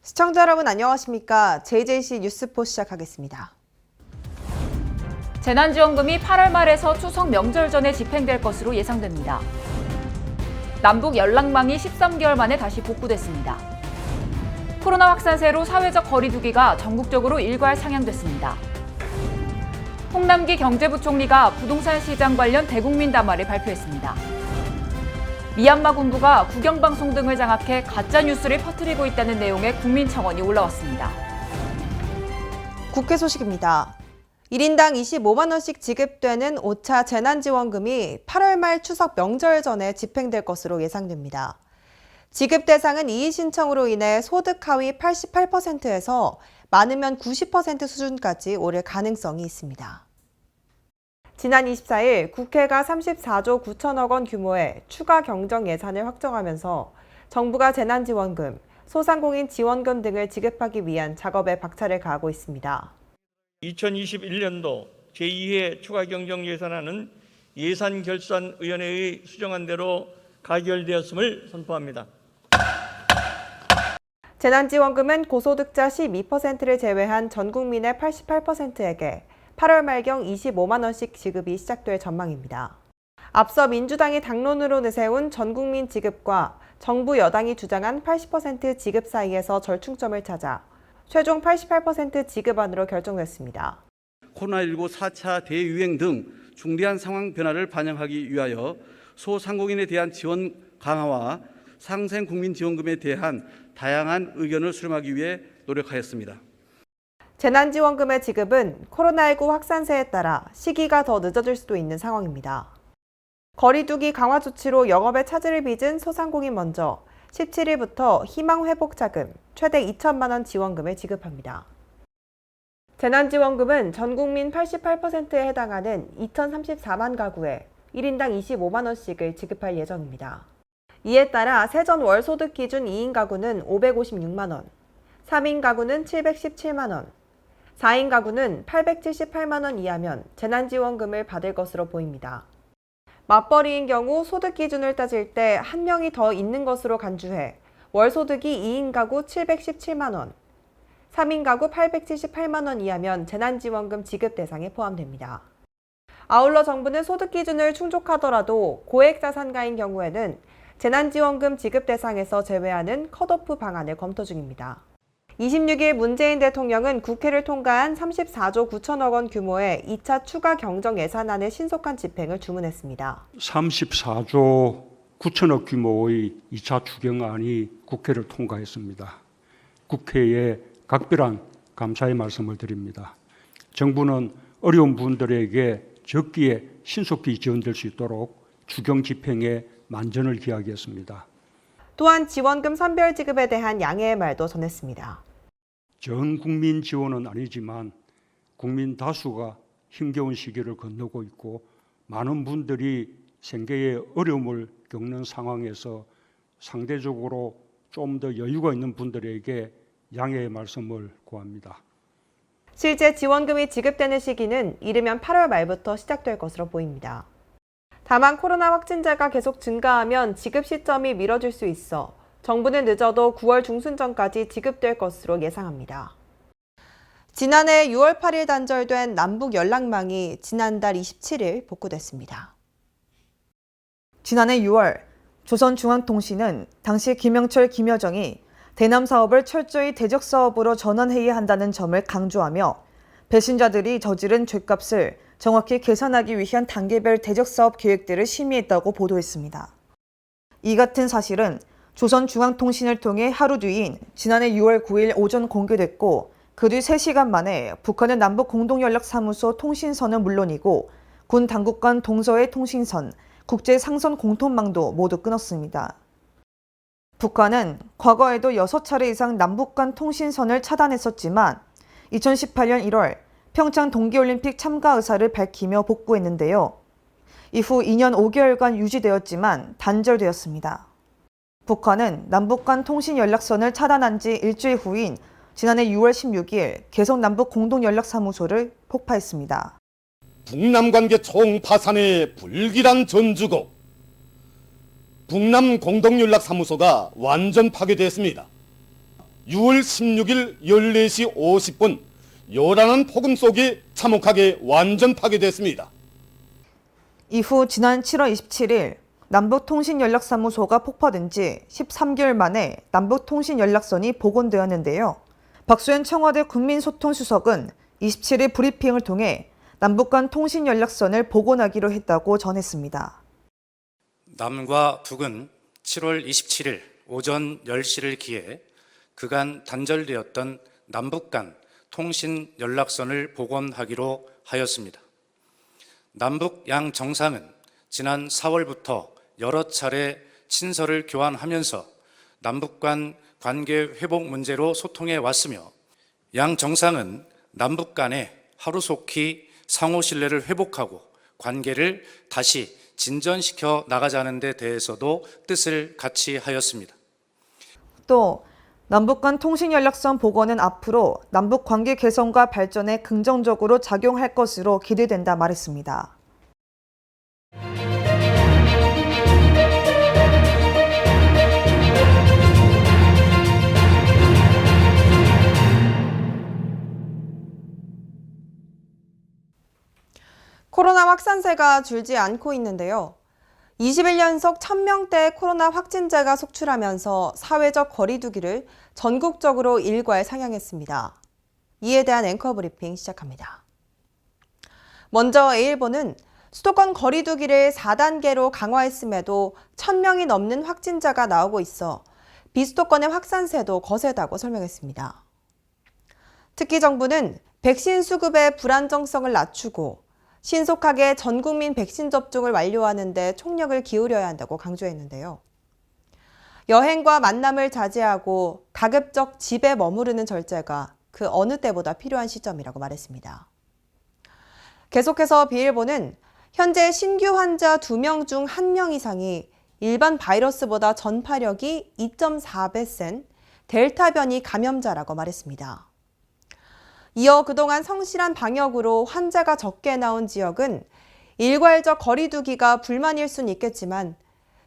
시청자 여러분 안녕하십니까? JJC 뉴스포 시작하겠습니다. 재난지원금이 8월 말에서 추석 명절 전에 집행될 것으로 예상됩니다. 남북 연락망이 13개월 만에 다시 복구됐습니다. 코로나 확산세로 사회적 거리 두기가 전국적으로 일괄 상향됐습니다. 홍남기 경제부총리가 부동산 시장 관련 대국민 담화를 발표했습니다. 미얀마 군부가 국영방송 등을 장악해 가짜뉴스를 퍼뜨리고 있다는 내용의 국민청원이 올라왔습니다. 국회 소식입니다. 1인당 25만 원씩 지급되는 5차 재난지원금이 8월 말 추석 명절 전에 집행될 것으로 예상됩니다. 지급 대상은 이의 신청으로 인해 소득 하위 88%에서 많으면 90% 수준까지 오를 가능성이 있습니다. 지난 24일 국회가 34조 9천억 원 규모의 추가 경정 예산을 확정하면서 정부가 재난지원금, 소상공인 지원금 등을 지급하기 위한 작업에 박차를 가하고 있습니다. 2021년도 제2회 추가 경정 예산안은 예산결산위원회의 수정안 대로 가결되었음을 선포합니다. 재난지원금은 고소득자 12%를 제외한 전 국민의 88%에게 8월 말경 25만 원씩 지급이 시작될 전망입니다. 앞서 민주당이 당론으로 내세운 전국민 지급과 정부 여당이 주장한 80% 지급 사이에서 절충점을 찾아 최종 88% 지급안으로 결정됐습니다. 코로나19 4차 대유행 등 중대한 상황 변화를 반영하기 위하여 소상공인에 대한 지원 강화와 상생국민지원금에 대한 다양한 의견을 수렴하기 위해 노력하였습니다. 재난지원금의 지급은 코로나19 확산세에 따라 시기가 더 늦어질 수도 있는 상황입니다. 거리두기 강화 조치로 영업에 차질을 빚은 소상공인 먼저 17일부터 희망회복자금 최대 2천만 원 지원금을 지급합니다. 재난지원금은 전 국민 88%에 해당하는 2,034만 가구에 1인당 25만 원씩을 지급할 예정입니다. 이에 따라 세전 월 소득 기준 2인 가구는 556만 원, 3인 가구는 717만 원, 4인 가구는 878만 원 이하면 재난지원금을 받을 것으로 보입니다. 맞벌이인 경우 소득 기준을 따질 때 한 명이 더 있는 것으로 간주해 월 소득이 2인 가구 717만 원, 3인 가구 878만 원 이하면 재난지원금 지급 대상에 포함됩니다. 아울러 정부는 소득 기준을 충족하더라도 고액자산가인 경우에는 재난지원금 지급 대상에서 제외하는 컷오프 방안을 검토 중입니다. 26일 문재인 대통령은 국회를 통과한 34조 9천억 원 규모의 2차 추가 경정 예산안의 신속한 집행을 주문했습니다. 34조 9천억 규모의 2차 추경안이 국회를 통과했습니다. 국회에 각별한 감사의 말씀을 드립니다. 정부는 어려운 분들에게 적기에 신속히 지원될 수 있도록 추경 집행에 만전을 기하겠습니다. 또한 지원금 선별 지급에 대한 양해의 말도 전했습니다. 전 국민 지원은 아니지만 국민 다수가 힘겨운 시기를 건너고 있고 많은 분들이 생계에 어려움을 겪는 상황에서 상대적으로 좀 더 여유가 있는 분들에게 양해의 말씀을 구합니다. 실제 지원금이 지급되는 시기는 이르면 8월 말부터 시작될 것으로 보입니다. 다만 코로나 확진자가 계속 증가하면 지급 시점이 미뤄질 수 있어 정부는 늦어도 9월 중순 전까지 지급될 것으로 예상합니다. 지난해 6월 8일 단절된 남북 연락망이 지난달 27일 복구됐습니다. 지난해 6월 조선중앙통신은 당시 김영철, 김여정이 대남 사업을 철저히 대적 사업으로 전환해야 한다는 점을 강조하며 배신자들이 저지른 죗값을 정확히 계산하기 위한 단계별 대적 사업 계획들을 심의했다고 보도했습니다. 이 같은 사실은 조선중앙통신을 통해 하루 뒤인 지난해 6월 9일 오전 공개됐고 그 뒤 3시간 만에 북한의 남북공동연락사무소 통신선은 물론이고 군 당국 간 동서의 통신선, 국제상선 공통망도 모두 끊었습니다. 북한은 과거에도 6차례 이상 남북 간 통신선을 차단했었지만 2018년 1월 평창 동계올림픽 참가 의사를 밝히며 복구했는데요. 이후 2년 5개월간 유지되었지만 단절되었습니다. 북한은 남북 간 통신 연락선을 차단한 지 일주일 후인 지난해 6월 16일 개성 남북 공동연락사무소를 폭파했습니다. 북남 관계 총파산의 불길한 전주고 북남 공동연락사무소가 완전 파괴됐습니다. 6월 16일 14시 50분 요란한 폭음 속에 참혹하게 완전 파괴됐습니다. 이후 지난 7월 27일 남북통신연락사무소가 폭파된 지 13개월 만에 남북통신연락선이 복원되었는데요. 박수현 청와대 국민소통수석은 27일 브리핑을 통해 남북 간 통신연락선을 복원하기로 했다고 전했습니다. 남과 북은 7월 27일 오전 10시를 기해 그간 단절되었던 남북 간 통신 연락선을 복원하기로 하였습니다. 남북 양 정상은 지난 4월부터 여러 차례 친서를 교환하면서 남북 간 관계 회복 문제로 소통해 왔으며 양 정상은 남북 간에 하루속히 상호 신뢰를 회복하고 관계를 다시 진전시켜 나가자는 데 대해서도 뜻을 같이 하였습니다. 또 남북 간 통신연락선 복원은 앞으로 남북 관계 개선과 발전에 긍정적으로 작용할 것으로 기대된다 말했습니다. 코로나 확산세가 줄지 않고 있는데요. 20일 연속 1000명대 코로나 확진자가 속출하면서 사회적 거리 두기를 전국적으로 일괄 상향했습니다. 이에 대한 앵커 브리핑 시작합니다. 먼저 A일보는 수도권 거리 두기를 4단계로 강화했음에도 1000명이 넘는 확진자가 나오고 있어 비수도권의 확산세도 거세다고 설명했습니다. 특히 정부는 백신 수급의 불안정성을 낮추고 신속하게 전 국민 백신 접종을 완료하는 데 총력을 기울여야 한다고 강조했는데요. 여행과 만남을 자제하고 가급적 집에 머무르는 절제가 그 어느 때보다 필요한 시점이라고 말했습니다. 계속해서 B일보는 현재 신규 환자 2명 중 1명 이상이 일반 바이러스보다 전파력이 2.4배 센 델타 변이 감염자라고 말했습니다. 이어 그동안 성실한 방역으로 환자가 적게 나온 지역은 일괄적 거리 두기가 불만일 수는 있겠지만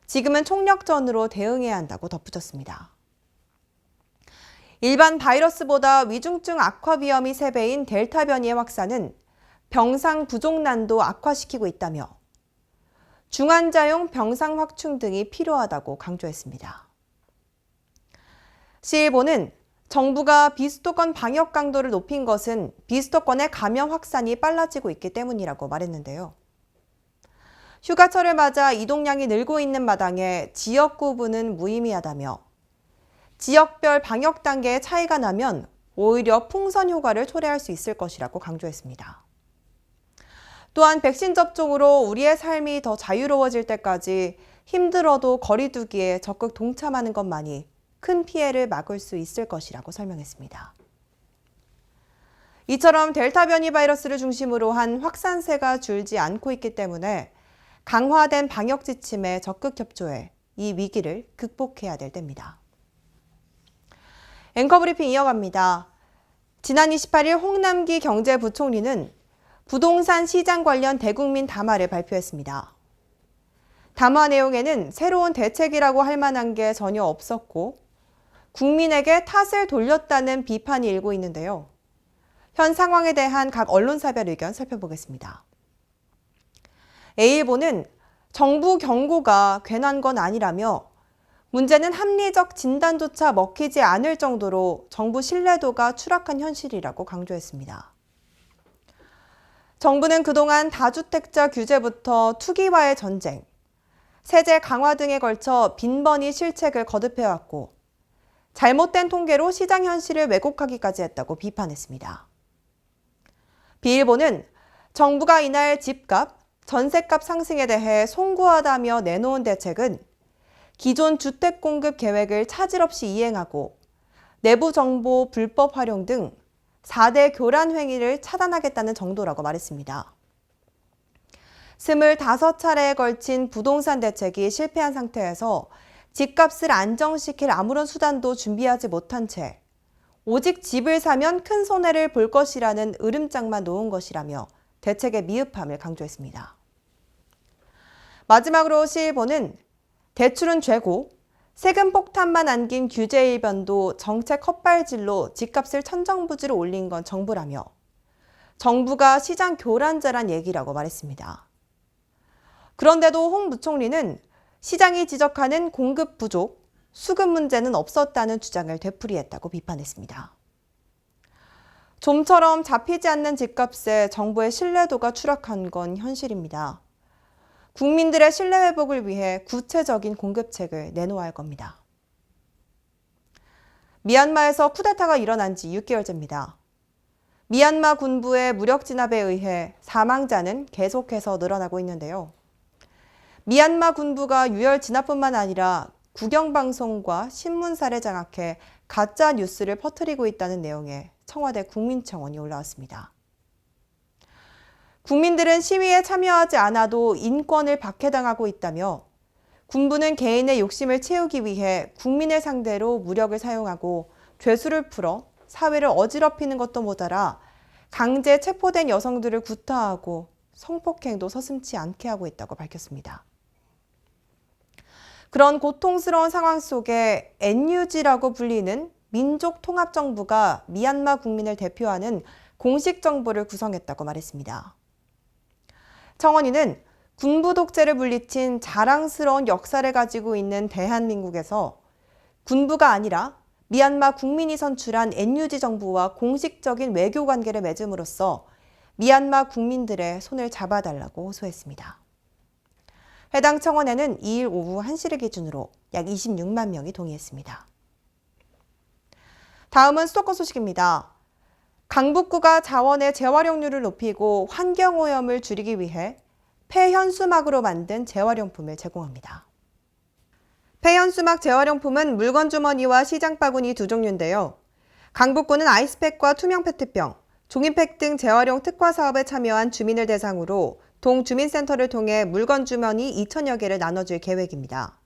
지금은 총력전으로 대응해야 한다고 덧붙였습니다. 일반 바이러스보다 위중증 악화 위험이 3배인 델타 변이의 확산은 병상 부족난도 악화시키고 있다며 중환자용 병상 확충 등이 필요하다고 강조했습니다. C일보는 정부가 비수도권 방역 강도를 높인 것은 비수도권의 감염 확산이 빨라지고 있기 때문이라고 말했는데요. 휴가철을 맞아 이동량이 늘고 있는 마당에 지역 구분은 무의미하다며 지역별 방역 단계의 차이가 나면 오히려 풍선 효과를 초래할 수 있을 것이라고 강조했습니다. 또한 백신 접종으로 우리의 삶이 더 자유로워질 때까지 힘들어도 거리 두기에 적극 동참하는 것만이 큰 피해를 막을 수 있을 것이라고 설명했습니다. 이처럼 델타 변이 바이러스를 중심으로 한 확산세가 줄지 않고 있기 때문에 강화된 방역 지침에 적극 협조해 이 위기를 극복해야 될 때입니다. 앵커 브리핑 이어갑니다. 지난 28일 홍남기 경제부총리는 부동산 시장 관련 대국민 담화를 발표했습니다. 담화 내용에는 새로운 대책이라고 할 만한 게 전혀 없었고 국민에게 탓을 돌렸다는 비판이 일고 있는데요. 현 상황에 대한 각 언론사별 의견 살펴보겠습니다. A일보는 정부 경고가 괜한 건 아니라며 문제는 합리적 진단조차 먹히지 않을 정도로 정부 신뢰도가 추락한 현실이라고 강조했습니다. 정부는 그동안 다주택자 규제부터 투기와의 전쟁, 세제 강화 등에 걸쳐 빈번히 실책을 거듭해왔고 잘못된 통계로 시장 현실을 왜곡하기까지 했다고 비판했습니다. B일보는 정부가 이날 집값, 전셋값 상승에 대해 송구하다며 내놓은 대책은 기존 주택 공급 계획을 차질 없이 이행하고 내부 정보 불법 활용 등 4대 교란 행위를 차단하겠다는 정도라고 말했습니다. 25차례에 걸친 부동산 대책이 실패한 상태에서 집값을 안정시킬 아무런 수단도 준비하지 못한 채 오직 집을 사면 큰 손해를 볼 것이라는 으름장만 놓은 것이라며 대책의 미흡함을 강조했습니다. 마지막으로 C일보는 대출은 죄고 세금 폭탄만 안긴 규제 일변도 정책 헛발질로 집값을 천정부지로 올린 건 정부라며 정부가 시장 교란자란 얘기라고 말했습니다. 그런데도 홍 부총리는 시장이 지적하는 공급 부족, 수급 문제는 없었다는 주장을 되풀이했다고 비판했습니다. 좀처럼 잡히지 않는 집값에 정부의 신뢰도가 추락한 건 현실입니다. 국민들의 신뢰 회복을 위해 구체적인 공급책을 내놓아야 할 겁니다. 미얀마에서 쿠데타가 일어난 지 6개월째입니다. 미얀마 군부의 무력 진압에 의해 사망자는 계속해서 늘어나고 있는데요. 미얀마 군부가 유혈 진압뿐만 아니라 국영방송과 신문사를 장악해 가짜 뉴스를 퍼뜨리고 있다는 내용의 청와대 국민청원이 올라왔습니다. 국민들은 시위에 참여하지 않아도 인권을 박해당하고 있다며 군부는 개인의 욕심을 채우기 위해 국민을 상대로 무력을 사용하고 죄수를 풀어 사회를 어지럽히는 것도 모자라 강제 체포된 여성들을 구타하고 성폭행도 서슴지 않게 하고 있다고 밝혔습니다. 그런 고통스러운 상황 속에 NUG라고 불리는 민족통합정부가 미얀마 국민을 대표하는 공식 정부를 구성했다고 말했습니다. 청원인은 군부 독재를 물리친 자랑스러운 역사를 가지고 있는 대한민국에서 군부가 아니라 미얀마 국민이 선출한 NUG 정부와 공식적인 외교 관계를 맺음으로써 미얀마 국민들의 손을 잡아달라고 호소했습니다. 해당 청원에는 2일 오후 1시를 기준으로 약 26만 명이 동의했습니다. 다음은 수도권 소식입니다. 강북구가 자원의 재활용률을 높이고 환경오염을 줄이기 위해 폐현수막으로 만든 재활용품을 제공합니다. 폐현수막 재활용품은 물건 주머니와 시장 바구니 두 종류인데요. 강북구는 아이스팩과 투명 페트병, 종이팩 등 재활용 특화 사업에 참여한 주민을 대상으로 동주민센터를 통해 물건 주머니 2,000여 개를 나눠줄 계획입니다.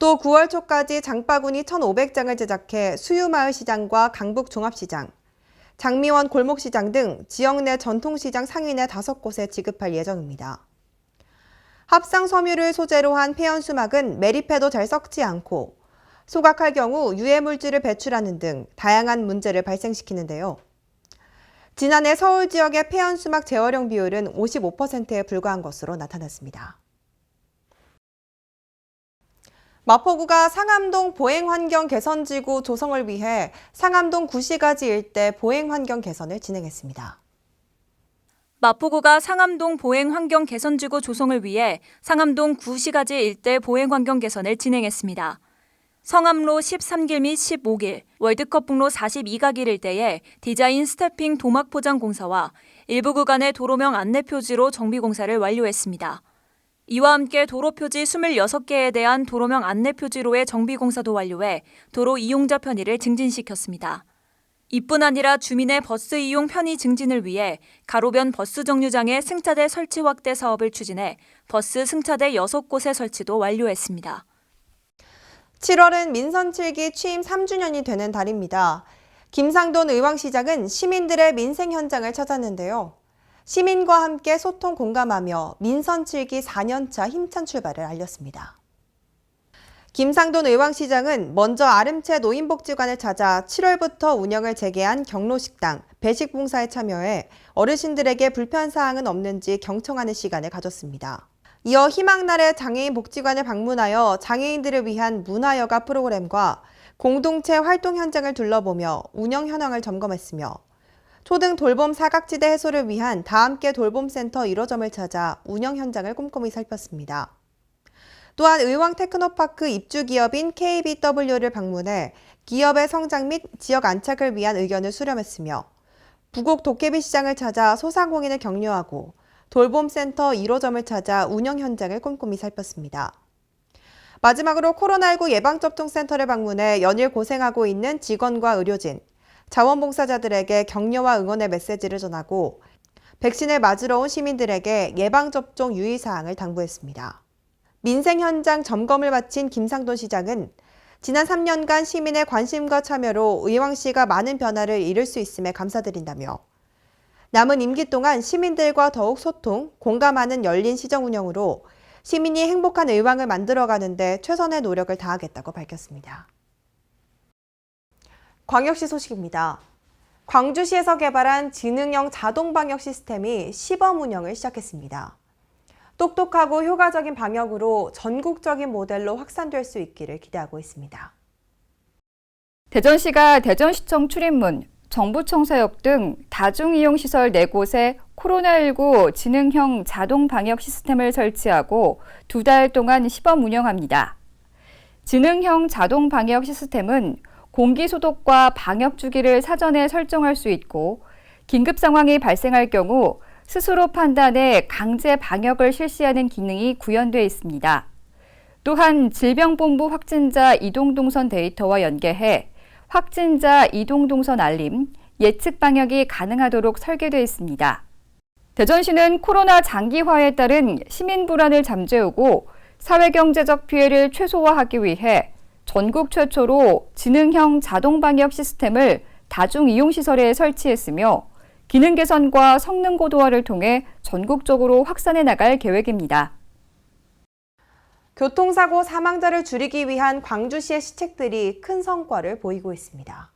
또 9월 초까지 장바구니 1,500장을 제작해 수유마을시장과 강북종합시장, 장미원 골목시장 등 지역 내 전통시장 상인의 5곳에 지급할 예정입니다. 합성 섬유를 소재로 한 폐연수막은 매립해도 잘 썩지 않고 소각할 경우 유해물질을 배출하는 등 다양한 문제를 발생시키는데요. 지난해 서울 지역의 폐연수막 재활용 비율은 55%에 불과한 것으로 나타났습니다. 마포구가 상암동 보행환경 개선지구 조성을 위해 상암동 구시가지 일대 보행환경 개선을 진행했습니다. 마포구가 상암동 보행환경 개선지구 조성을 위해 상암동 구시가지 일대 보행환경 개선을 진행했습니다. 성암로 13길 및 15길, 월드컵북로 42가길 일대에 디자인 스태핑 도막 포장 공사와 일부 구간의 도로명 안내표지로 정비공사를 완료했습니다. 이와 함께 도로표지 26개에 대한 도로명 안내표지로의 정비공사도 완료해 도로 이용자 편의를 증진시켰습니다. 이뿐 아니라 주민의 버스 이용 편의 증진을 위해 가로변 버스 정류장의 승차대 설치 확대 사업을 추진해 버스 승차대 6곳의 설치도 완료했습니다. 7월은 민선 7기 취임 3주년이 되는 달입니다. 김상돈 의왕시장은 시민들의 민생 현장을 찾았는데요. 시민과 함께 소통 공감하며 민선 7기 4년차 힘찬 출발을 알렸습니다. 김상돈 의왕시장은 먼저 아름채 노인복지관을 찾아 7월부터 운영을 재개한 경로식당, 배식봉사에 참여해 어르신들에게 불편사항은 없는지 경청하는 시간을 가졌습니다. 이어 희망날의 장애인 복지관을 방문하여 장애인들을 위한 문화여가 프로그램과 공동체 활동 현장을 둘러보며 운영 현황을 점검했으며 초등 돌봄 사각지대 해소를 위한 다함께 돌봄센터 1호점을 찾아 운영 현장을 꼼꼼히 살폈습니다. 또한 의왕 테크노파크 입주기업인 KBW를 방문해 기업의 성장 및 지역 안착을 위한 의견을 수렴했으며 부곡 도깨비시장을 찾아 소상공인을 격려하고 돌봄센터 1호점을 찾아 운영 현장을 꼼꼼히 살폈습니다. 마지막으로 코로나19 예방접종센터를 방문해 연일 고생하고 있는 직원과 의료진, 자원봉사자들에게 격려와 응원의 메시지를 전하고 백신을 맞으러 온 시민들에게 예방접종 유의사항을 당부했습니다. 민생 현장 점검을 마친 김상돈 시장은 지난 3년간 시민의 관심과 참여로 의왕시가 많은 변화를 이룰 수 있음에 감사드린다며 남은 임기 동안 시민들과 더욱 소통, 공감하는 열린 시정 운영으로 시민이 행복한 의왕을 만들어가는데 최선의 노력을 다하겠다고 밝혔습니다. 광역시 소식입니다. 광주시에서 개발한 지능형 자동 방역 시스템이 시범 운영을 시작했습니다. 똑똑하고 효과적인 방역으로 전국적인 모델로 확산될 수 있기를 기대하고 있습니다. 대전시가 대전시청 출입문, 정부청사역 등 다중이용시설 4곳에 코로나19 지능형 자동 방역 시스템을 설치하고 2달 동안 시범 운영합니다. 지능형 자동 방역 시스템은 공기 소독과 방역 주기를 사전에 설정할 수 있고 긴급 상황이 발생할 경우 스스로 판단해 강제 방역을 실시하는 기능이 구현되어 있습니다. 또한 질병본부 확진자 이동동선 데이터와 연계해 확진자 이동동선 알림, 예측 방역이 가능하도록 설계되어 있습니다. 대전시는 코로나 장기화에 따른 시민 불안을 잠재우고 사회경제적 피해를 최소화하기 위해 전국 최초로 지능형 자동 방역 시스템을 다중이용시설에 설치했으며 기능 개선과 성능 고도화를 통해 전국적으로 확산해 나갈 계획입니다. 교통사고 사망자를 줄이기 위한 광주시의 시책들이 큰 성과를 보이고 있습니다.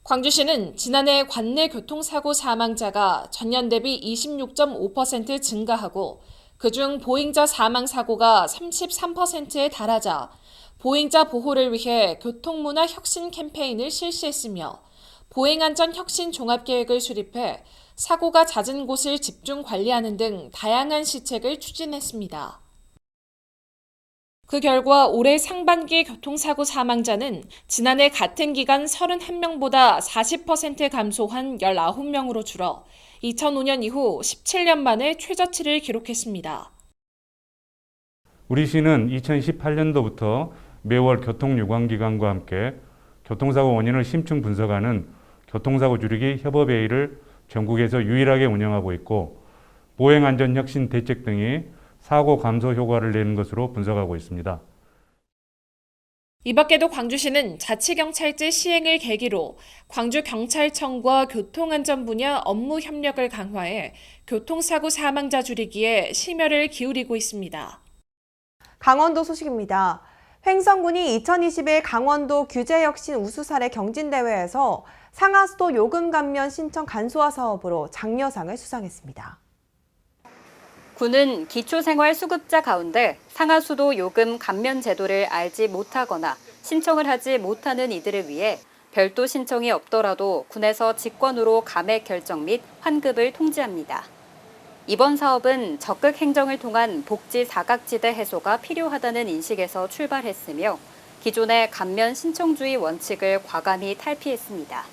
광주시는 지난해 관내 교통사고 사망자가 전년 대비 26.5% 증가하고 그중 보행자 사망사고가 33%에 달하자 보행자 보호를 위해 교통문화 혁신 캠페인을 실시했으며 보행안전 혁신 종합계획을 수립해 사고가 잦은 곳을 집중 관리하는 등 다양한 시책을 추진했습니다. 그 결과 올해 상반기 교통사고 사망자는 지난해 같은 기간 31명보다 40% 감소한 19명으로 줄어 2005년 이후 17년 만에 최저치를 기록했습니다. 우리 시는 2018년도부터 매월 교통유관기관과 함께 교통사고 원인을 심층 분석하는 교통사고 줄이기 협업회의를 전국에서 유일하게 운영하고 있고 보행안전혁신 대책 등이 사고 감소 효과를 내는 것으로 분석하고 있습니다. 이 밖에도 광주시는 자치경찰제 시행을 계기로 광주경찰청과 교통안전 분야 업무 협력을 강화해 교통사고 사망자 줄이기에 심혈을 기울이고 있습니다. 강원도 소식입니다. 횡성군이 2021 강원도 규제혁신 우수사례 경진대회에서 상하수도 요금 감면 신청 간소화 사업으로 장려상을 수상했습니다. 군은 기초생활수급자 가운데 상하수도 요금 감면 제도를 알지 못하거나 신청을 하지 못하는 이들을 위해 별도 신청이 없더라도 군에서 직권으로 감액 결정 및 환급을 통지합니다. 이번 사업은 적극 행정을 통한 복지 사각지대 해소가 필요하다는 인식에서 출발했으며 기존의 감면 신청주의 원칙을 과감히 탈피했습니다.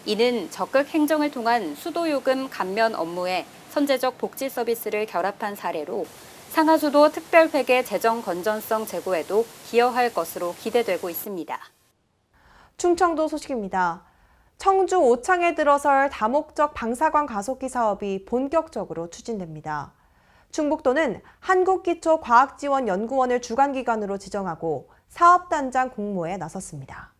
이는 적극 행정을 통한 수도요금 감면 업무에 선제적 복지 서비스를 결합한 사례로 상하수도 특별회계 재정 건전성 제고에도 기여할 것으로 기대되고 있습니다. 충청도 소식입니다. 청주 오창에 들어설 다목적 방사관 가속기 사업이 본격적으로 추진됩니다. 충북도는 한국기초과학지원연구원을 주관기관으로 지정하고 사업단장 공모에 나섰습니다.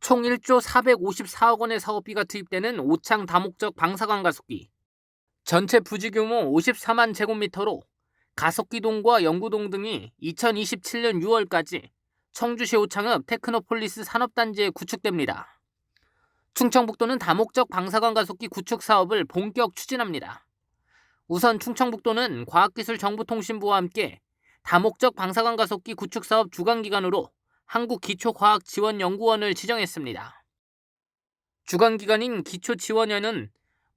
총 1조 454억 원의 사업비가 투입되는 오창 다목적 방사관 가속기. 전체 부지 규모 54만 제곱미터로 가속기동과 연구동 등이 2027년 6월까지 청주시 오창읍 테크노폴리스 산업단지에 구축됩니다. 충청북도는 다목적 방사관 가속기 구축 사업을 본격 추진합니다. 우선 충청북도는 과학기술정보통신부와 함께 다목적 방사관 가속기 구축 사업 주관기관으로 한국기초과학지원연구원을 지정했습니다. 주관기관인 기초지원연은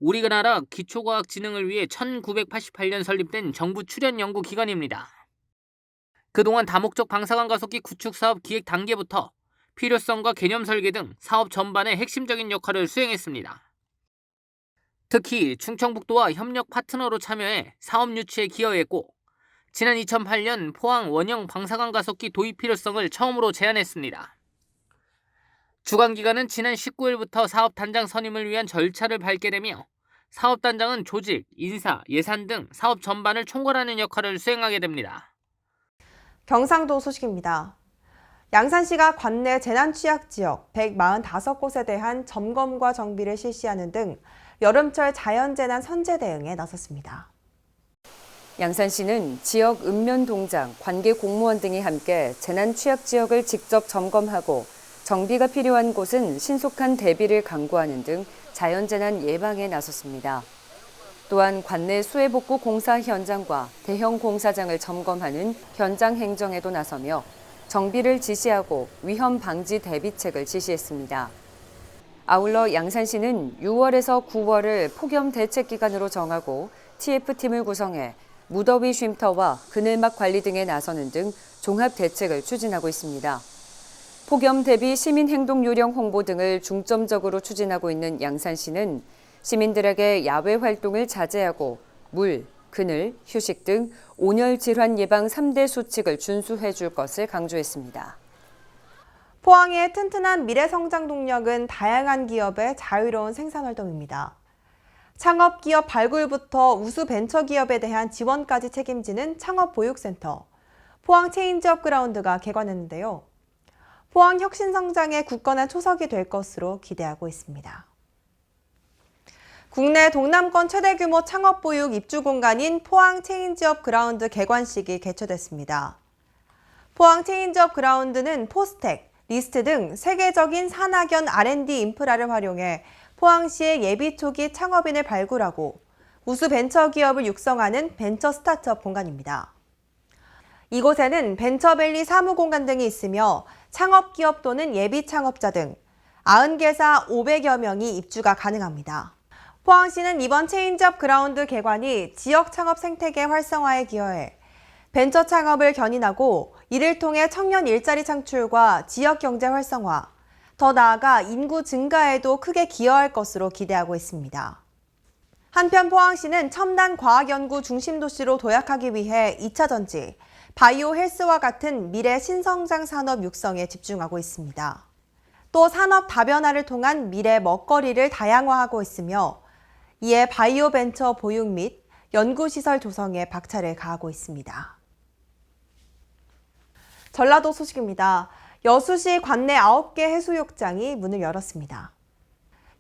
우리나라 기초과학진흥을 위해 1988년 설립된 정부 출연연구기관입니다. 그동안 다목적 방사관 가속기 구축 사업 기획 단계부터 필요성과 개념 설계 등 사업 전반의 핵심적인 역할을 수행했습니다. 특히 충청북도와 협력 파트너로 참여해 사업 유치에 기여했고 지난 2008년 포항 원형 방사관 가속기 도입 필요성을 처음으로 제안했습니다. 주관기관은 지난 19일부터 사업단장 선임을 위한 절차를 밟게 되며 사업단장은 조직, 인사, 예산 등 사업 전반을 총괄하는 역할을 수행하게 됩니다. 경상도 소식입니다. 양산시가 관내 재난취약지역 145곳에 대한 점검과 정비를 실시하는 등 여름철 자연재난 선제 대응에 나섰습니다. 양산시는 지역 읍면동장, 관계 공무원 등이 함께 재난 취약 지역을 직접 점검하고 정비가 필요한 곳은 신속한 대비를 강구하는 등 자연재난 예방에 나섰습니다. 또한 관내 수해복구 공사 현장과 대형 공사장을 점검하는 현장 행정에도 나서며 정비를 지시하고 위험 방지 대비책을 지시했습니다. 아울러 양산시는 6월에서 9월을 폭염 대책 기간으로 정하고 TF팀을 구성해 무더위 쉼터와 그늘막 관리 등에 나서는 등 종합 대책을 추진하고 있습니다. 폭염 대비 시민 행동 요령 홍보 등을 중점적으로 추진하고 있는 양산시는 시민들에게 야외 활동을 자제하고 물, 그늘, 휴식 등 온열 질환 예방 3대 수칙을 준수해 줄 것을 강조했습니다. 포항의 튼튼한 미래 성장 동력은 다양한 기업의 자유로운 생산 활동입니다. 창업 기업 발굴부터 우수 벤처 기업에 대한 지원까지 책임지는 창업보육센터, 포항 체인지업 그라운드가 개관했는데요. 포항 혁신 성장의 굳건한 초석이 될 것으로 기대하고 있습니다. 국내 동남권 최대 규모 창업보육 입주 공간인 포항 체인지업 그라운드 개관식이 개최됐습니다. 포항 체인지업 그라운드는 포스텍, 리스트 등 세계적인 산학연 R&D 인프라를 활용해 포항시의 예비 초기 창업인을 발굴하고 우수 벤처 기업을 육성하는 벤처 스타트업 공간입니다. 이곳에는 벤처밸리 사무공간 등이 있으며 창업기업 또는 예비 창업자 등 90개사 500여 명이 입주가 가능합니다. 포항시는 이번 체인지업 그라운드 개관이 지역 창업 생태계 활성화에 기여해 벤처 창업을 견인하고 이를 통해 청년 일자리 창출과 지역 경제 활성화, 더 나아가 인구 증가에도 크게 기여할 것으로 기대하고 있습니다. 한편 포항시는 첨단 과학연구 중심 도시로 도약하기 위해 2차 전지, 바이오 헬스와 같은 미래 신성장 산업 육성에 집중하고 있습니다. 또 산업 다변화를 통한 미래 먹거리를 다양화하고 있으며 이에 바이오 벤처 보육 및 연구시설 조성에 박차를 가하고 있습니다. 전라도 소식입니다. 여수시 관내 9개 해수욕장이 문을 열었습니다.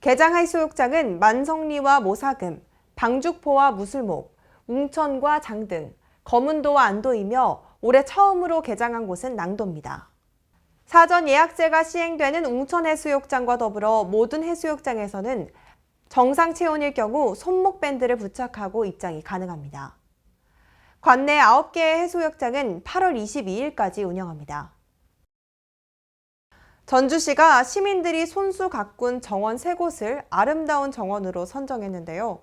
개장 해수욕장은 만성리와 모사금, 방죽포와 무술목, 웅천과 장등, 거문도와 안도이며 올해 처음으로 개장한 곳은 낭도입니다. 사전 예약제가 시행되는 웅천해수욕장과 더불어 모든 해수욕장에서는 정상 체온일 경우 손목 밴드를 부착하고 입장이 가능합니다. 관내 9개의 해수욕장은 8월 22일까지 운영합니다. 전주시가 시민들이 손수 가꾼 정원 3곳을 아름다운 정원으로 선정했는데요.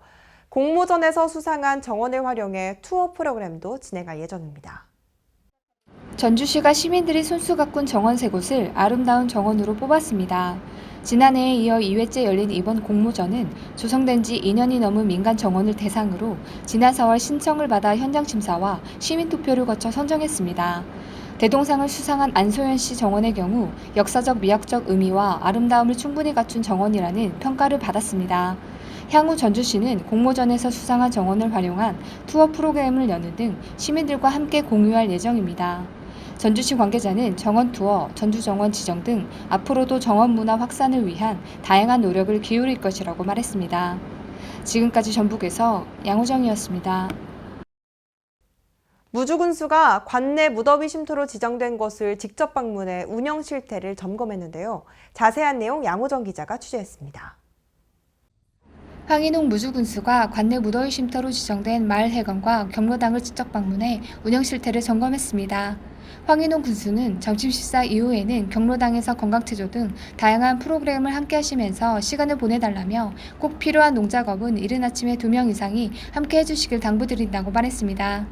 공모전에서 수상한 정원을 활용해 투어 프로그램도 진행할 예정입니다. 전주시가 시민들이 손수 가꾼 정원 3곳을 아름다운 정원으로 뽑았습니다. 지난해에 이어 2회째 열린 이번 공모전은 조성된 지 2년이 넘은 민간 정원을 대상으로 지난 4월 신청을 받아 현장 심사와 시민투표를 거쳐 선정했습니다. 대동상을 수상한 안소연씨 정원의 경우 역사적 미학적 의미와 아름다움을 충분히 갖춘 정원이라는 평가를 받았습니다. 향후 전주시는 공모전에서 수상한 정원을 활용한 투어 프로그램을 여는 등 시민들과 함께 공유할 예정입니다. 전주시 관계자는 정원 투어, 전주정원 지정 등 앞으로도 정원 문화 확산을 위한 다양한 노력을 기울일 것이라고 말했습니다. 지금까지 전북에서 양호정이었습니다. 무주군수가 관내 무더위 쉼터로 지정된 곳을 직접 방문해 운영 실태를 점검했는데요. 자세한 내용 양호정 기자가 취재했습니다. 황인홍 무주군수가 관내 무더위 쉼터로 지정된 마을 해관과 경로당을 직접 방문해 운영 실태를 점검했습니다. 황인홍 군수는 점심 식사 이후에는 경로당에서 건강체조 등 다양한 프로그램을 함께 하시면서 시간을 보내달라며 꼭 필요한 농작업은 이른 아침에 2명 이상이 함께 해주시길 당부드린다고 말했습니다.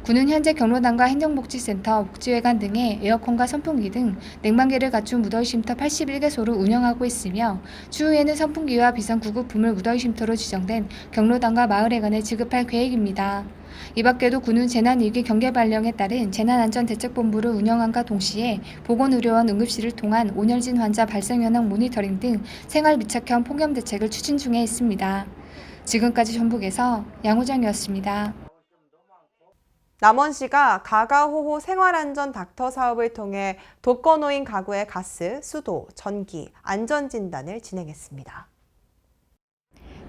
군은 현재 경로당과 행정복지센터, 복지회관 등의 에어컨과 선풍기 등 냉방기를 갖춘 무더위 쉼터 81개소를 운영하고 있으며 추후에는 선풍기와 비상 구급품을 무더위 쉼터로 지정된 경로당과 마을회관에 지급할 계획입니다. 이 밖에도 군은 재난위기 경계 발령에 따른 재난안전대책본부를 운영함과 동시에 보건의료원 응급실을 통한 온열진 환자 발생 현황 모니터링 등 생활 밀착형 폭염 대책을 추진 중에 있습니다. 지금까지 전북에서 양호정이었습니다. 남원시가 가가호호 생활안전 닥터 사업을 통해 독거노인 가구의 가스, 수도, 전기, 안전진단을 진행했습니다.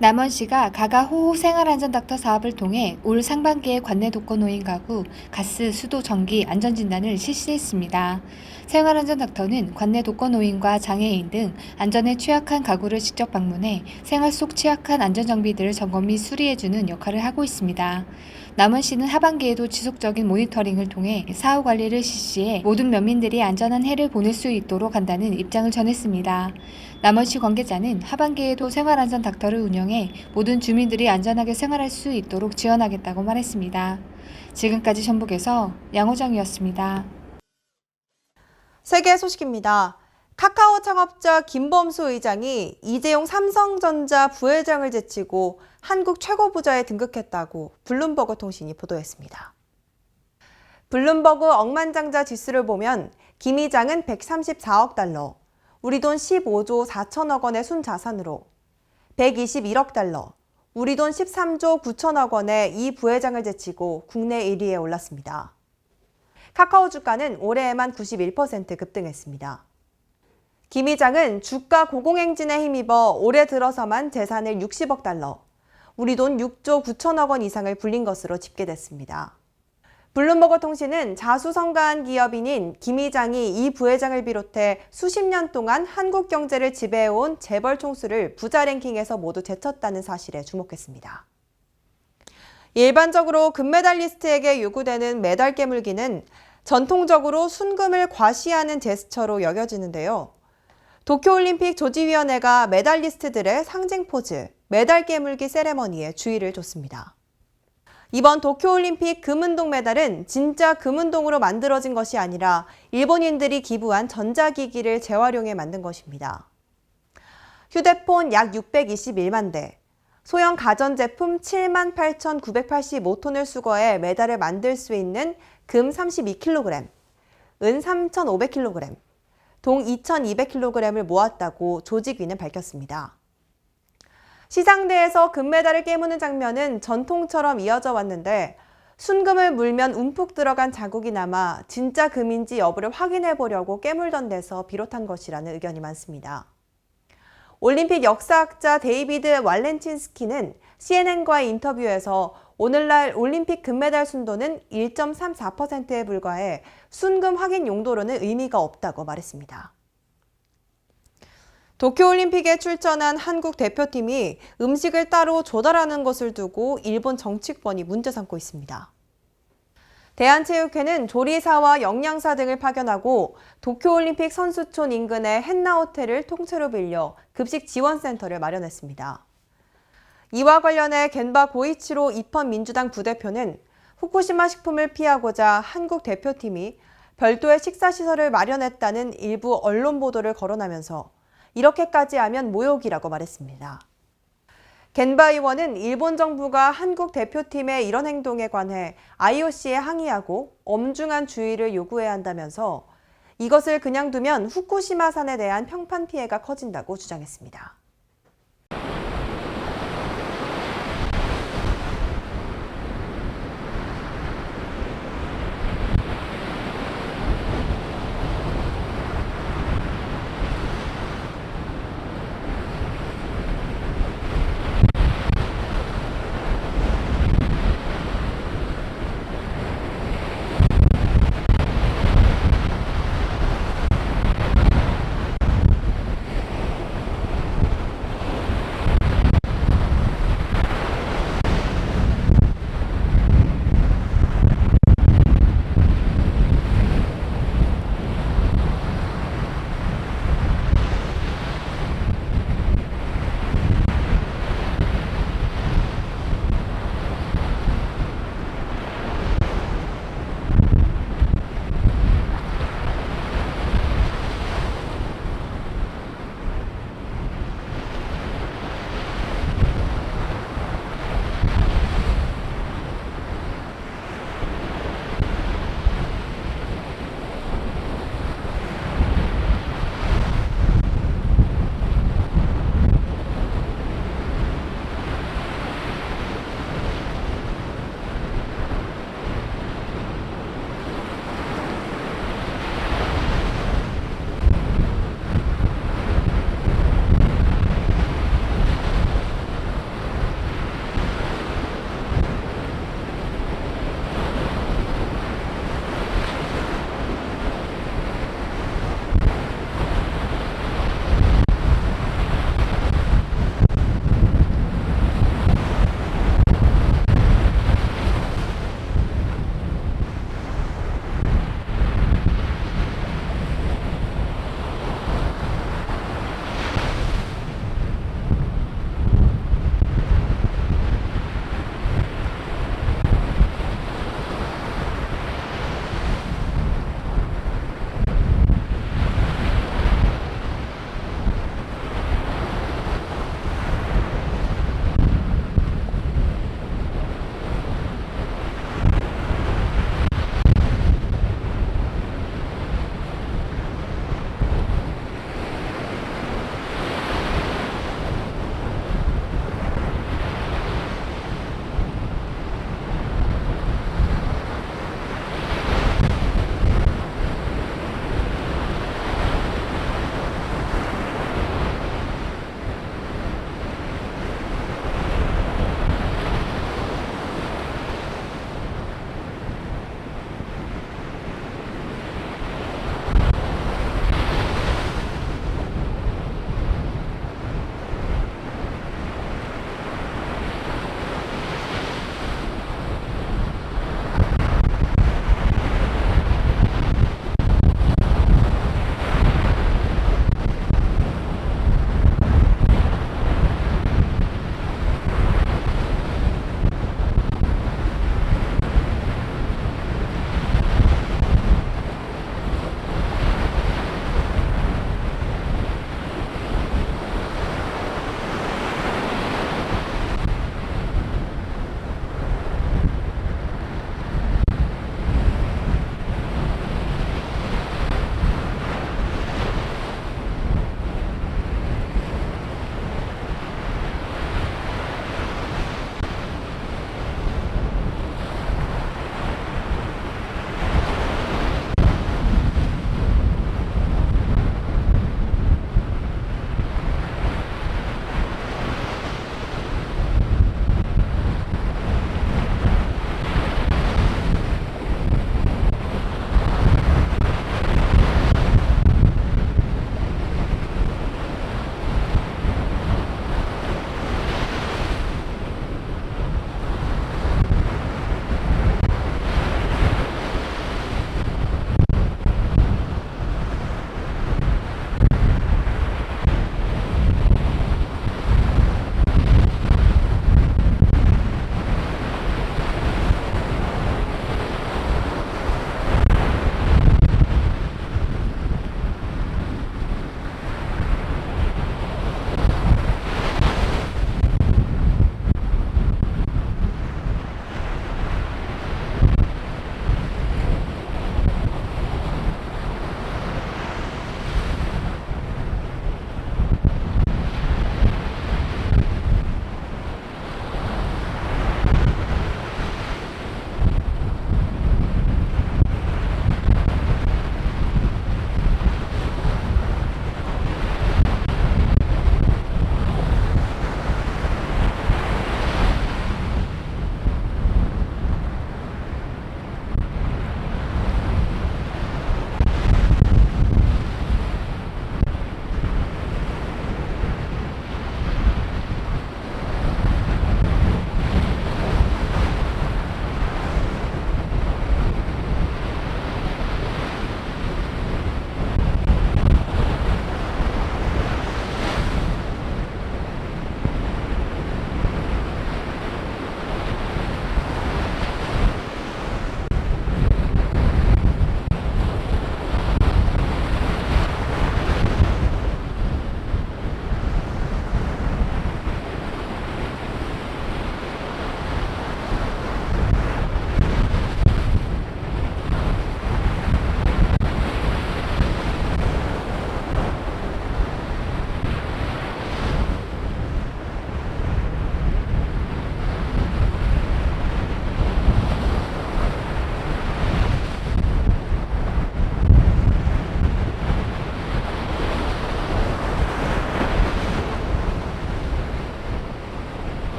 남원시가 가가 호호 생활안전닥터 사업을 통해 올 상반기에 관내 독거노인 가구 가스, 수도, 전기 안전진단을 실시했습니다. 생활안전닥터는 관내 독거노인과 장애인 등 안전에 취약한 가구를 직접 방문해 생활 속 취약한 안전정비들을 점검 및 수리해주는 역할을 하고 있습니다. 남원시는 하반기에도 지속적인 모니터링을 통해 사후 관리를 실시해 모든 면민들이 안전한 해를 보낼 수 있도록 한다는 입장을 전했습니다. 남원시 관계자는 하반기에도 생활안전 닥터를 운영해 모든 주민들이 안전하게 생활할 수 있도록 지원하겠다고 말했습니다. 지금까지 전북에서 양호정이었습니다. 세계 소식입니다. 카카오 창업자 김범수 의장이 이재용 삼성전자 부회장을 제치고 한국 최고 부자에 등극했다고 블룸버그 통신이 보도했습니다. 블룸버그 억만장자 지수를 보면 김 의장은 134억 달러, 우리 돈 15조 4천억 원의 순자산으로 121억 달러, 우리 돈 13조 9천억 원의 이 부회장을 제치고 국내 1위에 올랐습니다. 카카오 주가는 올해에만 91% 급등했습니다. 김 의장은 주가 고공행진에 힘입어 올해 들어서만 재산을 60억 달러, 우리 돈 6조 9천억 원 이상을 불린 것으로 집계됐습니다. 블룸버그 통신은 자수성가한 기업인인 김 의장이 이 부회장을 비롯해 수십 년 동안 한국 경제를 지배해온 재벌 총수를 부자 랭킹에서 모두 제쳤다는 사실에 주목했습니다. 일반적으로 금메달리스트에게 요구되는 메달 깨물기는 전통적으로 순금을 과시하는 제스처로 여겨지는데요. 도쿄올림픽 조직위원회가 메달리스트들의 상징 포즈, 메달 깨물기 세레머니에 주의를 줬습니다. 이번 도쿄올림픽 금은동 메달은 진짜 금은동으로 만들어진 것이 아니라 일본인들이 기부한 전자기기를 재활용해 만든 것입니다. 휴대폰 약 621만 대, 소형 가전제품 78,985톤을 수거해 메달을 만들 수 있는 금 32kg, 은 3,500kg, 동 2,200kg을 모았다고 조직위는 밝혔습니다. 시상대에서 금메달을 깨무는 장면은 전통처럼 이어져 왔는데 순금을 물면 움푹 들어간 자국이 남아 진짜 금인지 여부를 확인해 보려고 깨물던 데서 비롯한 것이라는 의견이 많습니다. 올림픽 역사학자 데이비드 왈렌친스키는 CNN과의 인터뷰에서 오늘날 올림픽 금메달 순도는 1.34%에 불과해 순금 확인 용도로는 의미가 없다고 말했습니다. 도쿄올림픽에 출전한 한국 대표팀이 음식을 따로 조달하는 것을 두고 일본 정치권이 문제 삼고 있습니다. 대한체육회는 조리사와 영양사 등을 파견하고 도쿄올림픽 선수촌 인근의 헨나호텔을 통째로 빌려 급식 지원센터를 마련했습니다. 이와 관련해 겐바 고이치로 입헌 민주당 부대표는 후쿠시마 식품을 피하고자 한국 대표팀이 별도의 식사시설을 마련했다는 일부 언론 보도를 거론하면서 이렇게까지 하면 모욕이라고 말했습니다. 겐바 의원은 일본 정부가 한국 대표팀의 이런 행동에 관해 IOC에 항의하고 엄중한 주의를 요구해야 한다면서 이것을 그냥 두면 후쿠시마산에 대한 평판 피해가 커진다고 주장했습니다.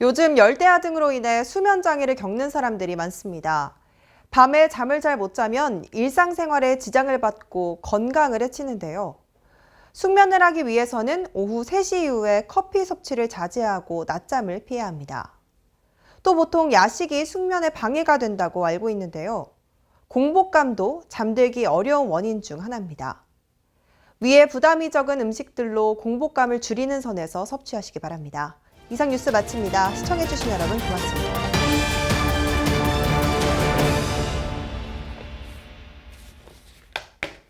요즘 열대야 등으로 인해 수면 장애를 겪는 사람들이 많습니다. 밤에 잠을 잘 못 자면 일상생활에 지장을 받고 건강을 해치는데요. 숙면을 하기 위해서는 오후 3시 이후에 커피 섭취를 자제하고 낮잠을 피해야 합니다. 또 보통 야식이 숙면에 방해가 된다고 알고 있는데요. 공복감도 잠들기 어려운 원인 중 하나입니다. 위에 부담이 적은 음식들로 공복감을 줄이는 선에서 섭취하시기 바랍니다. 이상 뉴스 마칩니다. 시청해주신 여러분 고맙습니다.